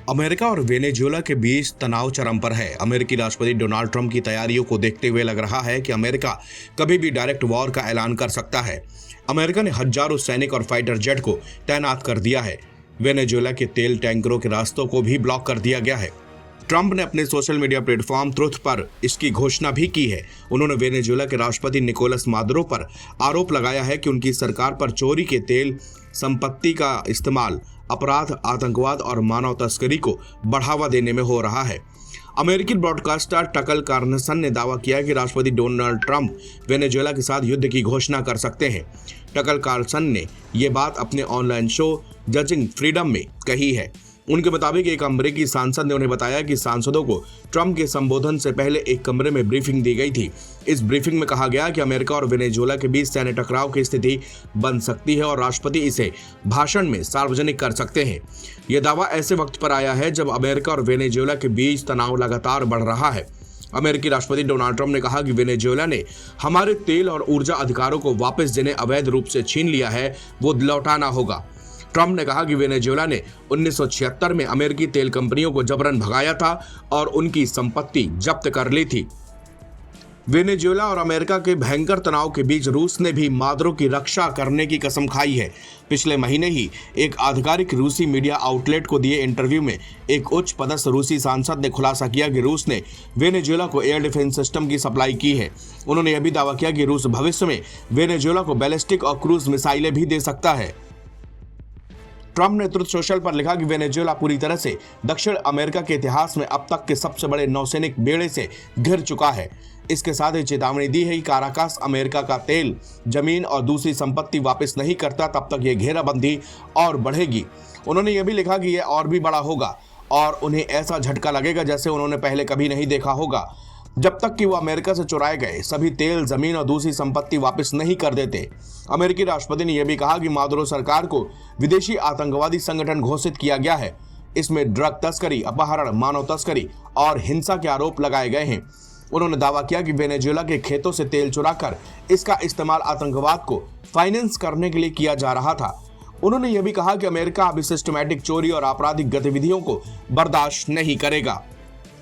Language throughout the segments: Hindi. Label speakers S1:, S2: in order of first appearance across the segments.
S1: अमेरिका और वेनेजुएला के बीच तनाव चरम पर है। अमेरिकी राष्ट्रपति डोनाल्ड ट्रंप की तैयारियों को देखते हुए लग रहा है कि अमेरिका कभी भी डायरेक्ट वॉर का ऐलान कर सकता है। अमेरिका ने हजारों सैनिक और फाइटर जेट को तैनात कर दिया है। वेनेजुएला के तेल टैंकरों के रास्तों को भी ब्लॉक कर दिया गया है। ट्रंप ने अपने सोशल मीडिया प्लेटफॉर्म ट्रुथ पर इसकी घोषणा भी की है। उन्होंने वेनेजुएला के राष्ट्रपति निकोलस मादुरो पर आरोप लगाया है कि उनकी सरकार पर चोरी के तेल संपत्ति का इस्तेमाल अपराध, आतंकवाद और मानव तस्करी को बढ़ावा देने में हो रहा है। अमेरिकी ब्रॉडकास्टर टकर कार्लसन ने दावा किया कि राष्ट्रपति डोनाल्ड ट्रंप वेनेजुएला के साथ युद्ध की घोषणा कर सकते हैं। टकर कार्लसन ने ये बात अपने ऑनलाइन शो जजिंग फ्रीडम में कही है। उनके मुताबिक एक अमेरिकी सांसद ने उन्हें बताया कि सांसदों को ट्रंप के संबोधन से पहले एक कमरे में ब्रीफिंग दी गई थी। इस ब्रीफिंग में कहा गया कि अमेरिका और वेनेजुएला के बीच सैन्य टकराव की स्थिति बन सकती है और राष्ट्रपति इसे भाषण में सार्वजनिक कर सकते हैं। यह दावा ऐसे वक्त पर आया है जब अमेरिका और वेनेजुएला के बीच तनाव लगातार बढ़ रहा है। अमेरिकी राष्ट्रपति डोनाल्ड ट्रंप ने कहा कि वेनेजुएला ने हमारे तेल और ऊर्जा अधिकारों को वापस जिन्हें अवैध रूप से छीन लिया है वो लौटाना होगा। ट्रंप ने कहा कि वेनेजुएला ने 1976 में अमेरिकी तेल कंपनियों को जबरन भगाया था और उनकी संपत्ति जब्त कर ली थी। वेनेजुएला और अमेरिका के भयंकर तनाव के बीच रूस ने भी मादुरो की रक्षा करने की कसम खाई है। पिछले महीने ही एक आधिकारिक रूसी मीडिया आउटलेट को दिए इंटरव्यू में एक उच्च पदस्थ रूसी सांसद ने खुलासा किया कि रूस ने वेनेजुएला को एयर डिफेंस सिस्टम की सप्लाई की है। उन्होंने यह भी दावा किया कि रूस भविष्य में वेनेजुएला को बैलिस्टिक और क्रूज मिसाइलें भी दे सकता है। ट्रंप ने ट्रुथ सोशल पर लिखा कि वेनेजुएला पूरी तरह से दक्षिण अमेरिका के इतिहास में अब तक के सबसे बड़े नौसैनिक बेड़े से घिर चुका है। इसके साथ ही चेतावनी दी है कि काराकास अमेरिका का तेल, जमीन और दूसरी संपत्ति वापस नहीं करता तब तक ये घेराबंदी और बढ़ेगी। उन्होंने यह भी लिखा कि यह और भी बड़ा होगा और उन्हें ऐसा झटका लगेगा जैसे उन्होंने पहले कभी नहीं देखा होगा, जब तक कि वो अमेरिका से चुराए गए सभी तेल, जमीन और दूसरी संपत्ति वापस नहीं कर देते। अमेरिकी राष्ट्रपति ने यह भी कहा कि मादुरो सरकार को विदेशी आतंकवादी संगठन घोषित किया गया है। इसमें ड्रग तस्करी, अपहरण, मानव तस्करी और हिंसा के आरोप लगाए गए हैं। उन्होंने दावा किया कि वेनेजुएला के खेतों से तेल चुराकर इसका इस्तेमाल आतंकवाद को फाइनेंस करने के लिए किया जा रहा था। उन्होंने यह भी कहा कि अमेरिका अभी सिस्टमैटिक चोरी और आपराधिक गतिविधियों को बर्दाश्त नहीं करेगा।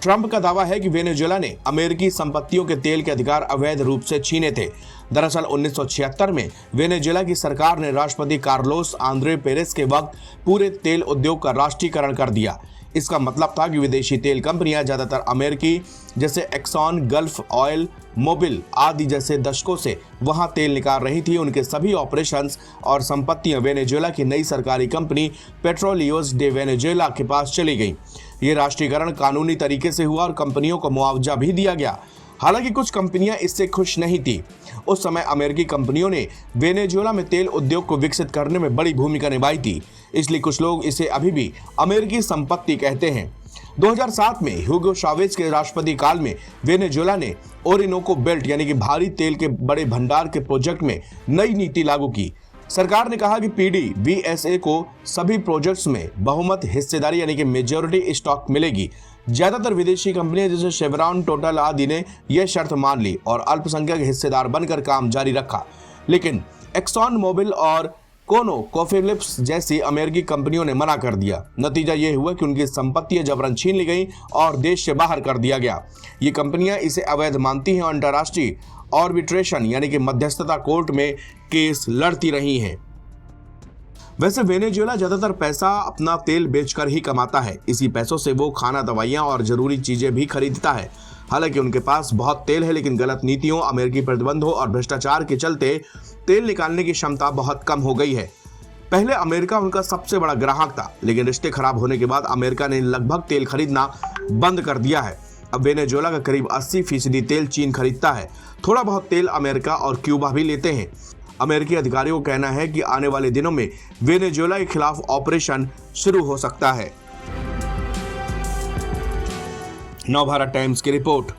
S1: ट्रंप का दावा है कि वेनेजुएला ने अमेरिकी संपत्तियों के तेल के अधिकार अवैध रूप से छीने थे। दरअसल 1976 में वेनेजुएला की सरकार ने राष्ट्रपति कार्लोस आंद्रे पेरेस के वक्त पूरे तेल उद्योग का राष्ट्रीयकरण कर दिया। इसका मतलब था कि विदेशी तेल कंपनियां ज्यादातर अमेरिकी जैसे एक्सॉन, गल्फ ऑयल, मोबिल आदि जैसे दशकों से वहां तेल निकाल रही थी। उनके सभी ऑपरेशंस और संपत्तियां वेनेजुएला की नई सरकारी कंपनी पेट्रोलियोस डे वेनेजुएला के पास चली गई। ये राष्ट्रीयकरण कानूनी तरीके से हुआ और कंपनियों को मुआवजा भी दिया गया। हालांकि कुछ कंपनियां इससे खुश नहीं थी। उस समय अमेरिकी कंपनियों ने वेनेजुएला में तेल उद्योग को विकसित करने में बड़ी भूमिका निभाई थी, इसलिए कुछ लोग इसे अभी भी अमेरिकी संपत्ति कहते हैं। 2007 में ह्यूगो चावेज के राष्ट्रपति काल में वेनेजुएला ने ओरिनोको बेल्ट यानी कि भारी तेल के बड़े भंडार के प्रोजेक्ट में नई नीति लागू की। सरकार ने कहा कि PDVSA को सभी प्रोजेक्ट्स में बहुमत हिस्सेदारी यानी कि मेजॉरिटी स्टॉक मिलेगी। ज्यादातर विदेशी कंपनियां जैसे शेवरॉन, टोटल आदि ने यह शर्त मान ली और अल्पसंख्यक हिस्सेदार बनकर काम जारी रखा। लेकिन एक्सॉन मोबिल और कोनोकोफिलिप्स जैसी अमेरिकी कंपनियों ने मना कर दिया। नतीजा यह हुआ कि उनकी संपत्तियां जबरन छीन ली गई और देश से बाहर कर दिया गया। ये कंपनियां इसे अवैध मानती हैं और अंतर्राष्ट्रीय आर्बिट्रेशन यानी कि मध्यस्थता कोर्ट में केस लड़ती रही हैं। वैसे वेनेजुएला ज्यादातर पैसा अपना तेल बेचकर ही कमाता है। इसी पैसों से वो खाना, दवाइयां और जरूरी चीजें भी खरीदता है। हालांकि उनके पास बहुत तेल है, लेकिन गलत नीतियों, अमेरिकी प्रतिबंधों और भ्रष्टाचार के चलते तेल निकालने की क्षमता बहुत कम हो गई है। पहले अमेरिका उनका सबसे बड़ा ग्राहक था, लेकिन रिश्ते खराब होने के बाद अमेरिका ने लगभग तेल खरीदना बंद कर दिया है। अब वेनेजुएला का करीब 80% तेल चीन खरीदता है। थोड़ा बहुत तेल अमेरिका और क्यूबा भी लेते हैं। अमेरिकी अधिकारियों का कहना है कि आने वाले दिनों में वेनेजुएला के खिलाफ ऑपरेशन शुरू हो सकता है। नवभारत टाइम्स की रिपोर्ट।